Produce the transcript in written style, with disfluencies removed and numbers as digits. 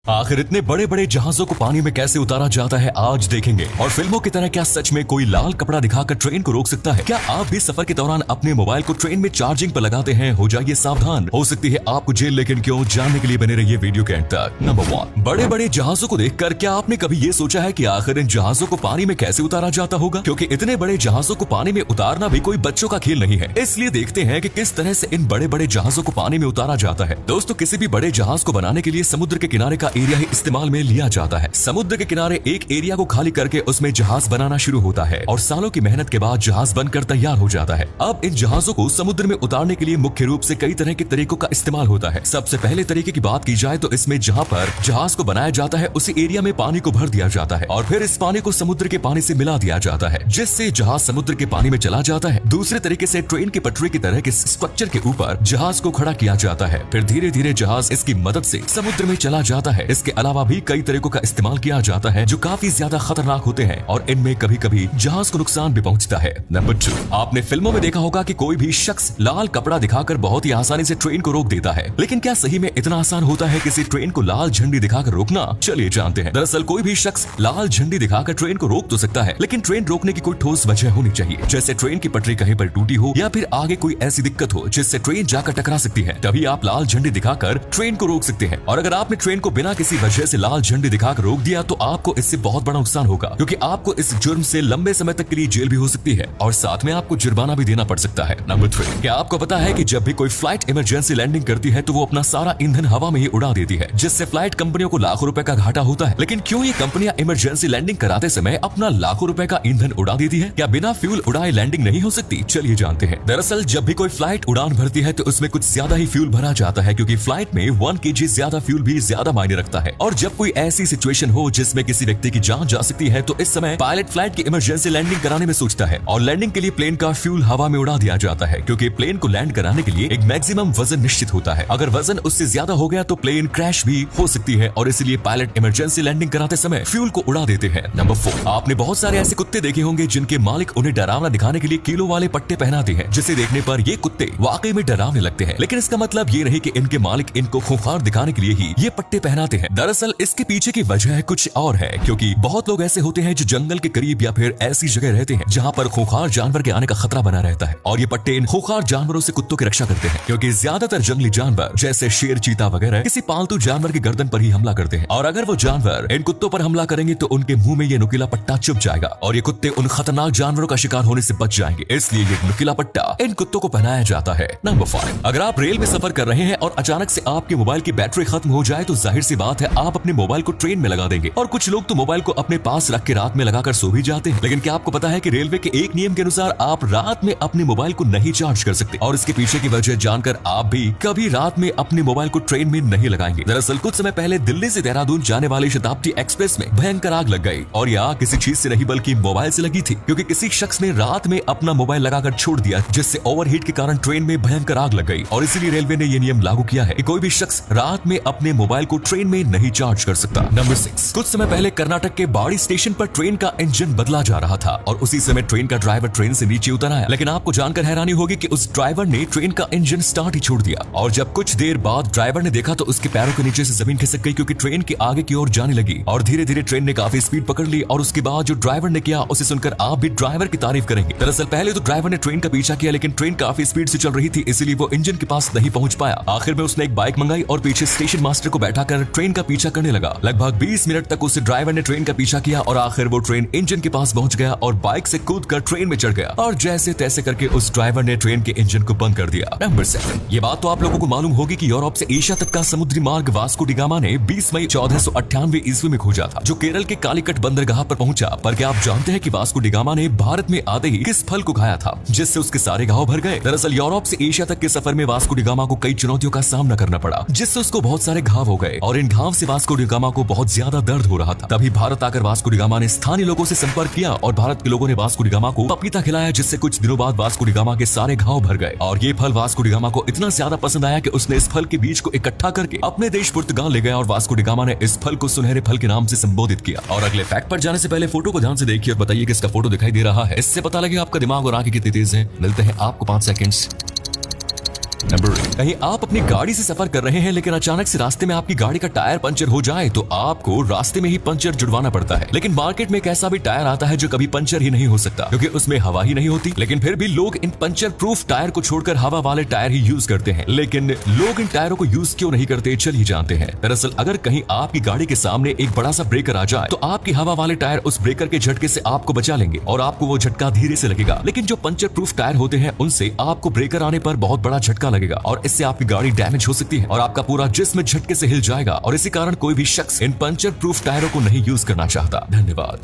आखिर इतने बड़े बड़े जहाजों को पानी में कैसे उतारा जाता है आज देखेंगे। और फिल्मों की तरह क्या सच में कोई लाल कपड़ा दिखाकर ट्रेन को रोक सकता है? क्या आप भी सफर के दौरान अपने मोबाइल को ट्रेन में चार्जिंग पर लगाते हैं? हो जाइए सावधान, हो सकती है आपको जेल। लेकिन क्यों? जानने के लिए बने रहिए वीडियो के अंत तक। नंबर 1, बड़े बड़े जहाजों को देखकर क्या आपने कभी ये सोचा है कि आखिर इन जहाजों को पानी में कैसे उतारा जाता होगा? क्योंकि इतने बड़े जहाजों को पानी में उतारना भी कोई बच्चों का खेल नहीं है। इसलिए देखते हैं कि किस तरह से इन बड़े बड़े जहाजों को पानी में उतारा जाता है। दोस्तों, किसी भी बड़े जहाज को बनाने के लिए समुद्र के किनारे का एरिया ही इस्तेमाल में लिया जाता है। समुद्र के किनारे एक एरिया को खाली करके उसमें जहाज बनाना शुरू होता है और सालों की मेहनत के बाद जहाज बनकर तैयार हो जाता है। अब इन जहाजों को समुद्र में उतारने के लिए मुख्य रूप से कई तरह के तरीकों का इस्तेमाल होता है। सबसे पहले तरीके की बात की जाए तो इसमें जहां पर जहाज को बनाया जाता है उसी एरिया में पानी को भर दिया जाता है और फिर इस पानी को समुद्र के पानी से मिला दिया जाता है, जिससे जहाज समुद्र के पानी में चला जाता है। दूसरे तरीके से ट्रेन की पटरी की तरह के स्ट्रक्चर के ऊपर जहाज को खड़ा किया जाता है, फिर धीरे धीरे जहाज इसकी मदद से समुद्र में चला जाता है। इसके अलावा भी कई तरीकों का इस्तेमाल किया जाता है जो काफी ज्यादा खतरनाक होते हैं और इनमें कभी कभी जहाज को नुकसान भी पहुंचता है। नंबर 2, आपने फिल्मों में देखा होगा कि कोई भी शख्स लाल कपड़ा दिखाकर बहुत ही आसानी से ट्रेन को रोक देता है, लेकिन क्या सही में इतना आसान होता है किसी ट्रेन को लाल झंडी दिखाकर रोकना? चलिए जानते हैं। दरअसल कोई भी शख्स लाल झंडी दिखाकर ट्रेन को रोक तो सकता है, लेकिन ट्रेन रोकने की कोई ठोस वजह होनी चाहिए, जैसे ट्रेन की पटरी कहीं पर टूटी हो या फिर आगे कोई ऐसी दिक्कत हो जिससे ट्रेन जाकर टकरा सकती है। तभी आप लाल झंडी दिखाकर ट्रेन को रोक सकते हैं। और अगर आपने ट्रेन को बिना किसी वजह से लाल झंडी दिखाकर रोक दिया तो आपको इससे बहुत बड़ा नुकसान होगा, क्योंकि आपको इस जुर्म से लंबे समय तक के लिए जेल भी हो सकती है और साथ में आपको जुर्माना भी देना पड़ सकता है। नंबर 3, क्या आपको पता है कि जब भी कोई फ्लाइट इमरजेंसी लैंडिंग करती है तो वो अपना सारा ईंधन हवा में ही उड़ा देती है, जिससे फ्लाइट कंपनियों को लाखों रुपए का घाटा होता है। लेकिन क्यों ये कंपनियां इमरजेंसी लैंडिंग कराते समय अपना लाखों रुपए का ईंधन उड़ा देती है? क्या बिना फ्यूल उड़ाए लैंडिंग नहीं हो सकती? चलिए जानते हैं। दरअसल जब भी कोई फ्लाइट उड़ान भरती है तो उसमें कुछ ज्यादा ही फ्यूल भरा जाता है, क्योंकि फ्लाइट में 1 kg ज्यादा फ्यूल भी ज्यादा मायने रखता है। और जब कोई ऐसी सिचुएशन हो जिसमें किसी व्यक्ति की जान जा सकती है तो इस समय पायलट फ्लाइट की इमरजेंसी लैंडिंग कराने में सोचता है और लैंडिंग के लिए प्लेन का फ्यूल हवा में उड़ा दिया जाता है, क्योंकि प्लेन को लैंड कराने के लिए एक मैक्सिमम वजन निश्चित होता है। अगर वजन उससे ज्यादा हो गया तो प्लेन क्रैश भी हो सकती है और इसलिए पायलट इमरजेंसी लैंडिंग कराते समय फ्यूल को उड़ा देते हैं। नंबर 4, आपने बहुत सारे ऐसे कुत्ते देखे होंगे जिनके मालिक उन्हें डरावना दिखाने के लिए किलो वाले पट्टे पहनाते हैं, जिसे देखने पर ये कुत्ते वाकई में डरावने लगते हैं। लेकिन इसका मतलब ये नहीं कि इनके मालिक इनको खूंखार दिखाने के लिए ही ये पट्टे पहनाते हैं। दरअसल इसके पीछे की वजह कुछ और है, क्योंकि बहुत लोग ऐसे होते हैं जो जंगल के करीब या फिर ऐसी जगह रहते हैं जहां पर खूंखार जानवर के आने का खतरा बना रहता है, और ये पट्टे इन खूंखार जानवरों से कुत्तों की रक्षा करते हैं, क्योंकि ज्यादातर जंगली जानवर जैसे शेर, चीता वगैरह किसी पालतू जानवर की गर्दन पर ही हमला करते हैं, और अगर वो जानवर इन कुत्तों पर हमला करेंगे तो उनके मुंह में ये नुकीला पट्टा चुभ जाएगा और ये कुत्ते उन खतरनाक जानवरों का शिकार होने से बच जाएंगे। इसलिए ये नुकीला पट्टा इन कुत्तों को पहनाया जाता है। नंबर 5, अगर आप रेल में सफर कर रहे हैं और अचानक से आपके मोबाइल की बैटरी खत्म हो जाए तो जाहिर सी बात है आप अपने मोबाइल को ट्रेन में लगा देंगे, और कुछ लोग तो मोबाइल को अपने पास रख के रात में लगाकर सो भी जाते हैं। लेकिन क्या आपको पता है कि रेलवे के एक नियम के अनुसार आप रात में अपने मोबाइल को नहीं चार्ज कर सकते, और इसके पीछे की वजह जानकर आप भी कभी रात में अपने मोबाइल को ट्रेन में नहीं लगाएंगे। दरअसल कुछ समय पहले दिल्ली से देहरादून जाने वाली शताब्दी एक्सप्रेस में भयंकर आग लग गई, और यह आग किसी चीज से नहीं बल्कि मोबाइल से लगी थी, क्योंकि किसी शख्स ने रात में अपना मोबाइल लगाकर छोड़ दिया, जिससे ओवरहीट के कारण ट्रेन में भयंकर आग लग गई। और इसीलिए रेलवे ने यह नियम लागू किया है कि कोई भी शख्स रात में अपने मोबाइल को ट्रेन में नहीं चार्ज कर सकता। नंबर 6, कुछ समय पहले कर्नाटक के बाड़ी स्टेशन पर ट्रेन का इंजन बदला जा रहा था और उसी समय ट्रेन का ड्राइवर ट्रेन से नीचे उतर आया। लेकिन आपको जानकर हैरानी होगी कि उस ड्राइवर ने ट्रेन का इंजन स्टार्ट ही छोड़ दिया, और जब कुछ देर बाद ड्राइवर ने देखा तो उसके पैरों के नीचे से जमीन खिसक गई, क्योंकि ट्रेन के आगे की ओर जाने लगी और धीरे धीरे ट्रेन ने काफी स्पीड पकड़ ली। और उसके बाद जो ड्राइवर ने किया उसे सुनकर आप भी ड्राइवर की तारीफ करेंगे। दरअसल पहले तो ड्राइवर ने ट्रेन का पीछा किया, लेकिन ट्रेन काफी स्पीड से चल रही थी, इसलिए वो इंजन के पास नहीं पहुंच पाया। आखिर में उसने एक बाइक मंगाई और पीछे स्टेशन मास्टर को बैठाकर ट्रेन का पीछा करने लगा। लगभग 20 मिनट तक उस ड्राइवर ने ट्रेन का पीछा किया और आखिर वो ट्रेन इंजन के पास पहुंच गया और बाइक से कूदकर ट्रेन में चढ़ गया, और जैसे तैसे करके उस ड्राइवर ने ट्रेन के इंजन को बंद कर दिया। नंबर 7, ये बात तो आप लोगों को मालूम होगी कि यूरोप से एशिया तक का समुद्री मार्ग वास्को डी गामा ने 20 मई 1498 ईस्वी में खोजा था, जो केरल के कालीकट बंदरगाह पर पहुंचा। पर क्या आप जानते हैं कि वास्को डी गामा ने भारत में आते ही किस फल को खाया था जिससे उसके सारे घाव भर गए? दरअसल यूरोप से एशिया तक के सफर में वास्को डी गामा को कई चुनौतियों का सामना करना पड़ा, जिससे उसको बहुत सारे घाव हो गए, और इन घाव से वास्को डी गामा को बहुत ज्यादा दर्द हो रहा था। तभी भारत आकर वास्को डी गामा ने स्थानीय लोगों से संपर्क किया और भारत के लोगों ने वास्को डी गामा को पपीता खिलाया, जिससे कुछ दिनों बाद वास्को डी गामा के सारे घाव भर गए। और ये फल वास्को डी गामा को इतना ज्यादा पसंद आया कि उसने इस फल के बीज को इकट्ठा करके अपने देश पुर्तगाल ले गया और वास्को डी गामा ने इस फल को सुनहरे फल के नाम से संबोधित किया। और अगले फैक्ट पर जाने से पहले फोटो को ध्यान से देखिए और बताइए किसका फोटो दिखाई दे रहा है। इससे पता लगे आपका दिमाग और आंखें कितनी तेज है। मिलते हैं आपको 5 सेकंड्स। नंबर 8, कहीं आप अपनी गाड़ी से सफर कर रहे हैं लेकिन अचानक से रास्ते में आपकी गाड़ी का टायर पंचर हो जाए तो आपको रास्ते में ही पंचर जुड़वाना पड़ता है। लेकिन मार्केट में एक ऐसा भी टायर आता है जो कभी पंचर ही नहीं हो सकता क्योंकि उसमें हवा ही नहीं होती। लेकिन फिर भी लोग इन पंचर प्रूफ टायर को छोड़कर हवा वाले टायर ही यूज करते हैं। लेकिन लोग इन टायरों को यूज क्यों नहीं करते, चलिए जानते हैं। दरअसल अगर कहीं आपकी गाड़ी के सामने एक बड़ा सा ब्रेकर आ जाए तो आपकी हवा वाले टायर उस ब्रेकर के झटके से आपको बचा लेंगे और आपको वो झटका धीरे से लगेगा। लेकिन जो पंचर प्रूफ टायर होते हैं उनसे आपको ब्रेकर आने पर बहुत बड़ा झटका लगेगा और इससे आपकी गाड़ी डैमेज हो सकती है और आपका पूरा जिस्म झटके से हिल जाएगा। और इसी कारण कोई भी शख्स इन पंचर प्रूफ टायरों को नहीं यूज करना चाहता। धन्यवाद।